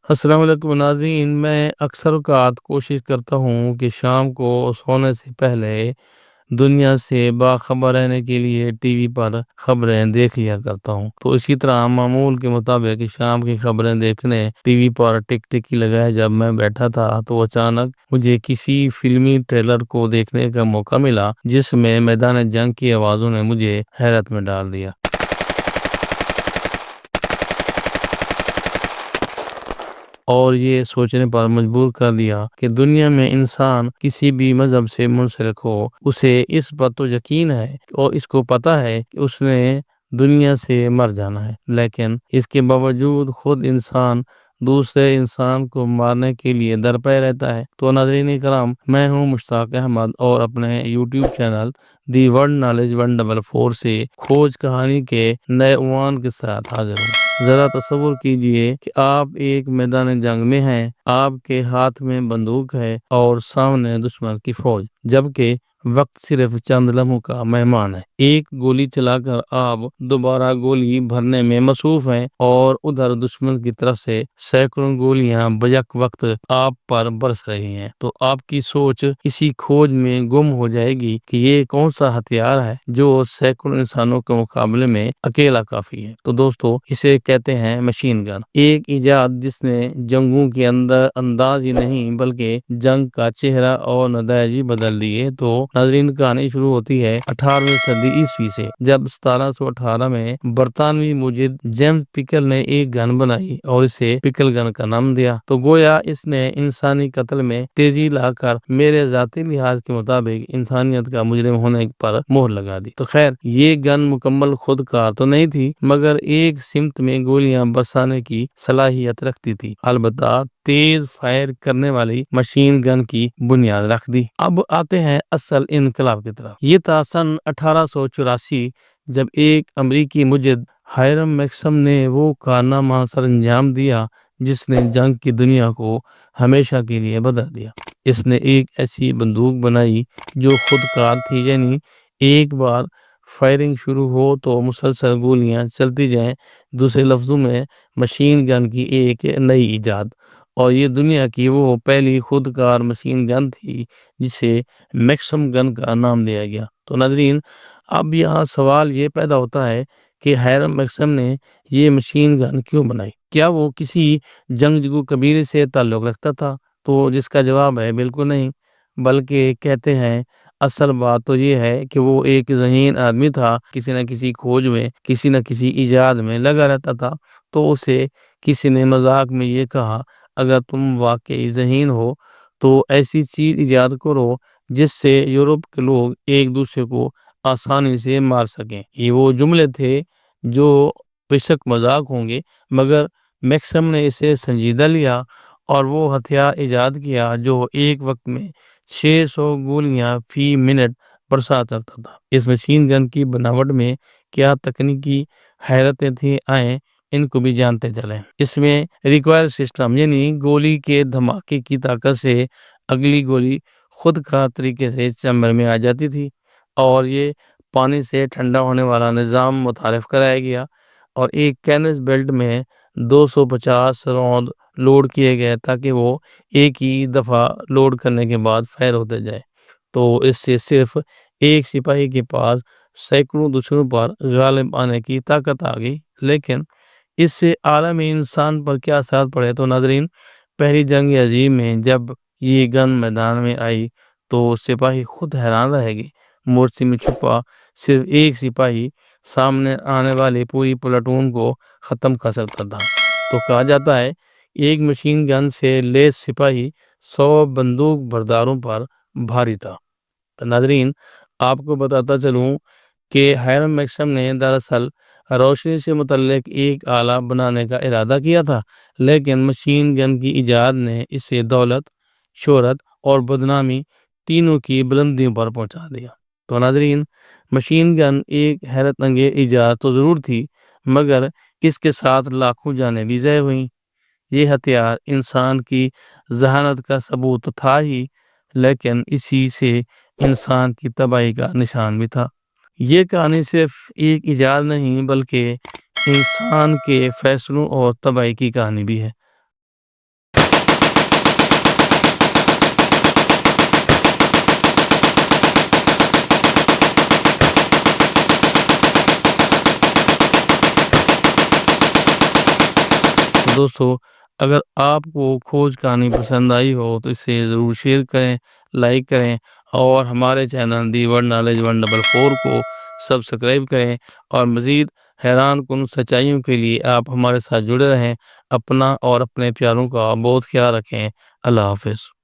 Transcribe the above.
السلام علیکم ناظرین، میں اکثر اوقات کوشش کرتا ہوں کہ شام کو سونے سے پہلے دنیا سے باخبر رہنے کے لیے ٹی وی پر خبریں دیکھ لیا کرتا ہوں۔ تو اسی طرح معمول کے مطابق شام کی خبریں دیکھنے ٹی وی پر ٹک ٹک لگائے جب میں بیٹھا تھا تو اچانک مجھے کسی فلمی ٹریلر کو دیکھنے کا موقع ملا جس میں میدان جنگ کی آوازوں نے مجھے حیرت میں ڈال دیا اور یہ سوچنے پر مجبور کر دیا کہ دنیا میں انسان کسی بھی مذہب سے منسلک ہو، اسے اس پر تو یقین ہے اور اس کو پتا ہے کہ اس نے دنیا سے مر جانا ہے، لیکن اس کے باوجود خود انسان دوسرے انسان کو مارنے کے لیے درپے رہتا ہے۔ تو ناظرین کرام، میں ہوں مشتاق احمد اور اپنے یوٹیوب چینل دی ورلڈ نالج 144 سے کھوج کہانی کے نئے عنوان کے ساتھ حاضر ہوں۔ ذرا تصور کیجئے کہ آپ ایک میدان جنگ میں ہیں، آپ کے ہاتھ میں بندوق ہے اور سامنے دشمن کی فوج، جبکہ وقت صرف چند لمحوں کا مہمان ہے۔ ایک گولی چلا کر آپ دوبارہ گولی بھرنے میں مصروف ہیں اور ادھر دشمن کی طرف سے سینکڑوں گولیاں بیک وقت آپ پر برس رہی ہیں۔ تو آپ کی سوچ اسی کھوج میں گم ہو جائے گی کہ یہ کون سا ہتھیار ہے جو سینکڑوں انسانوں کے مقابلے میں اکیلا کافی ہے۔ تو دوستو، اسے کہتے ہیں مشین گن، ایک ایجاد جس نے جنگوں کے اندر انداز ہی نہیں بلکہ جنگ کا چہرہ اور نتائج بھی بدل دیے۔ تو ناظرین، کہانی شروع ہوتی ہے 18ویں صدی عیسوی سے، جب 1718 میں برطانوی موجد جیمز پکل نے ایک گن بنائی اور اسے پکل گن کا نام دیا۔ تو گویا اس نے انسانی قتل میں تیزی لا کر میرے ذاتی لحاظ کے مطابق انسانیت کا مجرم ہونے پر مہر لگا دی۔ تو خیر، یہ گن مکمل خود کار تو نہیں تھی، مگر ایک سمت میں گولیاں برسانے کی صلاحیت رکھتی تھی، البتہ تیز فائر کرنے والی مشین گن کی بنیاد رکھ دی۔ اب آتے ہیں اصل انقلاب کی طرف۔ یہ تھا سن 1884 جب ایک امریکی مجد ہائرم میکسم نے وہ کارنامہ سر انجام دیا جس نے جنگ کی دنیا کو ہمیشہ کے لیے بدل دیا۔ اس نے ایک ایسی بندوق بنائی جو خود کار تھی، یعنی ایک بار فائرنگ شروع ہو تو مسلسل گولیاں چلتی جائیں۔ دوسرے لفظوں میں مشین گن کی ایک نئی ایجاد، اور یہ دنیا کی وہ پہلی خود کار مشین گن تھی جسے میکسم گن کا نام دیا گیا۔ تو ناظرین، اب یہاں سوال یہ پیدا ہوتا ہے کہ ہائرم میکسم نے یہ مشین گن کیوں بنائی؟ کیا وہ کسی جنگجو قبیلے سے تعلق رکھتا تھا؟ تو جس کا جواب ہے بالکل نہیں، بلکہ کہتے ہیں اصل بات تو یہ ہے کہ وہ ایک ذہین آدمی تھا، کسی نہ کسی کھوج میں، کسی نہ کسی ایجاد میں لگا رہتا تھا۔ تو اسے کسی نے مذاق میں یہ کہا، اگر تم واقعی ذہین ہو تو ایسی چیز ایجاد کرو جس سے یورپ کے لوگ ایک دوسرے کو آسانی سے مار سکیں۔ یہ وہ جملے تھے جو بے شک مذاق ہوں گے، مگر میکسم نے اسے سنجیدہ لیا اور وہ ہتھیار ایجاد کیا جو ایک وقت میں 600 گولیاں فی منٹ برسا کرتا تھا۔ اس مشین گن کی بناوٹ میں کیا تکنیکی حیرتیں تھیں، آئیں ان کو بھی جانتے چلیں۔ اس میں ریکوائل سسٹم، یعنی گولی کے دھماکے کی طاقت سے اگلی گولی خود کار طریقے سے چیمبر میں آ جاتی تھی، اور یہ پانی سے ٹھنڈا ہونے والا نظام متعارف کرایا گیا، اور ایک کینس بیلٹ میں 250 راؤنڈ لوڈ کیے گئے تاکہ وہ ایک ہی دفعہ لوڈ کرنے کے بعد فائر ہوتے جائے۔ تو اس سے صرف ایک سپاہی کے پاس سینکڑوں دشمنوں پر غالب آنے کی طاقت آ گئی۔ لیکن اس سے عالمی انسان پر کیا اثرات پڑے؟ تو ناظرین، پہلی جنگ عظیم میں جب یہ گن میدان میں آئی تو سپاہی خود حیران رہ گئے۔ مورچے میں چھپا صرف ایک سپاہی سامنے آنے والی پوری پلاٹون کو ختم کر سکتا تھا۔ تو کہا جاتا ہے ایک مشین گن سے لیس سپاہی 100 بندوق برداروں پر بھاری تھا۔ تو ناظرین، آپ کو بتاتا چلوں کہ ہائرم میکسم نے دراصل روشنی سے متعلق ایک آلہ بنانے کا ارادہ کیا تھا، لیکن مشین گن کی ایجاد نے اسے دولت، شہرت اور بدنامی تینوں کی بلندیوں پر پہنچا دیا۔ تو ناظرین، مشین گن ایک حیرت انگیز ایجاد تو ضرور تھی، مگر اس کے ساتھ لاکھوں جانیں بھی ضائع ہوئیں۔ یہ ہتھیار انسان کی ذہانت کا ثبوت تو تھا ہی، لیکن اسی سے انسان کی تباہی کا نشان بھی تھا۔ یہ کہانی صرف ایک ایجاد نہیں بلکہ انسان کے فیصلوں اور تباہی کی کہانی بھی ہے۔ دوستو اگر آپ کو کھوج کہانی پسند آئی ہو تو اسے ضرور شیئر کریں، لائک کریں اور ہمارے چینل دی ورلڈ نالج 144 کو سبسکرائب کریں اور مزید حیران کن سچائیوں کے لیے آپ ہمارے ساتھ جڑے رہیں۔ اپنا اور اپنے پیاروں کا بہت خیال رکھیں۔ اللہ حافظ۔